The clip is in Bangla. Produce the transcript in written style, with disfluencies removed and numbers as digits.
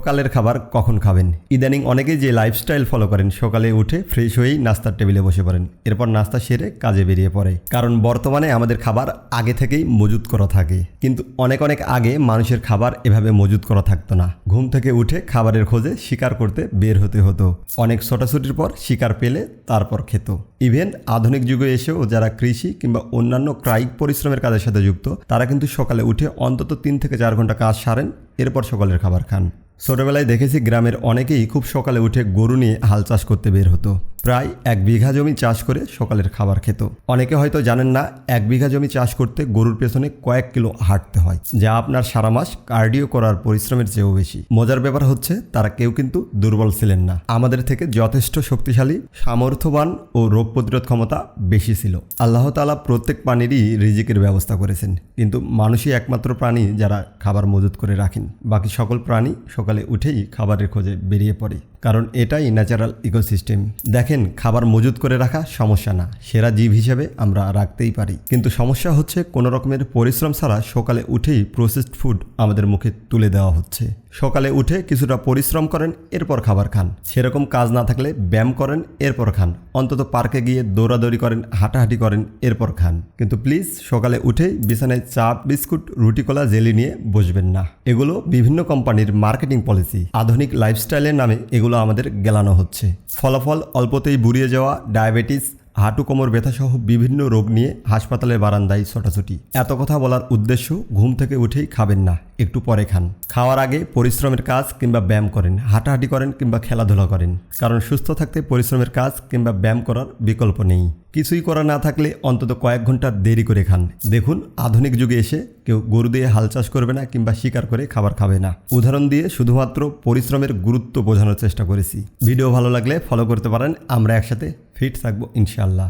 সকালের খাবার কখন খাবেন? ইদানিং অনেকেই যে লাইফস্টাইল ফলো করেন, সকালে উঠে ফ্রেশ হয়েই নাস্তার টেবিলে বসে পড়েন, এরপর নাস্তা সেরে কাজে বেরিয়ে পড়ে। কারণ বর্তমানে আমাদের খাবার আগে থেকেই মজুত করা থাকে। কিন্তু অনেক আগে মানুষের খাবার এভাবে মজুত করা থাকতো না। ঘুম থেকে উঠে খাবারের খোঁজে শিকার করতে বের হতে হতো। অনেক ছোটাছুটির পর শিকার পেলে তারপর খেত। ইভেন আধুনিক যুগে এসেও যারা কৃষি কিংবা অন্যান্য কায়িক পরিশ্রমের কাজের সাথে যুক্ত, তারা কিন্তু সকালে উঠে অন্তত 3 থেকে 4 ঘন্টা কাজ সারেন, এরপর সকালের খাবার খান। ছোটবেলায় দেখেছি গ্রামের অনেকেই খুব সকালে উঠে গরু নিয়ে হাল চাষ করতে বের হতো। প্রায় 1 বিঘা জমি চাষ করে সকালের খাবার খেত। অনেকে হয়তো জানেন না, 1 বিঘা জমি চাষ করতে গরুর পেছনে কয়েক কিলো হাঁটতে হয়, যা আপনার সারা মাস কার্ডিও করার পরিশ্রমের চেয়েও বেশি। মজার ব্যাপার হচ্ছে, তারা কেউ কিন্তু দুর্বল ছিলেন না। আমাদের থেকে যথেষ্ট শক্তিশালী, সামর্থ্যবান ও রোগ প্রতিরোধ ক্ষমতা বেশি ছিল। আল্লাহ তাআলা প্রত্যেক প্রাণীরই রিজিকের ব্যবস্থা করেছেন, কিন্তু মানুষই একমাত্র প্রাণী যারা খাবার মজুত করে রাখেন। বাকি সকল প্রাণী সকালে উঠেই খাবারের খোঁজে বেরিয়ে পড়ে, কারণ এটাই ন্যাচারাল ইকোসিস্টেম। দেখেন, খাবার মজুত করে রাখা সমস্যা না, সেরা জীব হিসেবে আমরা রাখতেই পারি। কিন্তু সমস্যা হচ্ছে, কোনো রকমের পরিশ্রম ছাড়া সকালে উঠেই প্রসেসড ফুড আমাদের মুখে তুলে দেওয়া হচ্ছে। সকালে উঠে কিছুটা পরিশ্রম করেন, এরপর খাবার খান। সেরকম কাজ না থাকলে ব্যায়াম করেন, এরপর খান। অন্তত পার্কে গিয়ে দৌড়াদৌড়ি করেন, হাঁটাহাঁটি করেন, এরপর খান। কিন্তু প্লিজ সকালে উঠেই বিছানায় চা, বিস্কুট, রুটি, কলা, জেলি নিয়ে বসবেন না। এগুলো বিভিন্ন কোম্পানির মার্কেটিং পলিসি। আধুনিক লাইফস্টাইলের নামে এগুলো আমাদের গেলানো হচ্ছে। ফলাফল অল্পতেই বুড়িয়ে যাওয়া, ডায়াবেটিস, হাঁটু কোমর ব্যথা সহ বিভিন্ন রোগ নিয়ে হাসপাতালের বারান্দায় ছোটাছুটি। এত কথা বলার উদ্দেশ্য, ঘুম থেকে উঠেই খাবেন না, একটু পরে খান। খাওয়ার আগে পরিশ্রমের কাজ কিংবা ব্যায়াম করেন, হাঁটাহাঁটি করেন কিংবা খেলাধুলা করেন। কারণ সুস্থ থাকতে পরিশ্রমের কাজ কিংবা ব্যায়াম করার বিকল্প নেই। কিছুই করা না থাকলে অন্তত কয়েক ঘন্টা দেরি করে খান। দেখুন, আধুনিক যুগে এসে কেউ গরু দিয়ে হাল চাষ করবে না কিংবা শিকার করে খাবার খাবে না। উদাহরণ দিয়ে শুধুমাত্র পরিশ্রমের গুরুত্ব বোঝানোর চেষ্টা করেছি। ভিডিও ভালো লাগলে ফলো করতে পারেন। আমরা একসাথে ফিট থাকবো ইনশাআল্লাহ।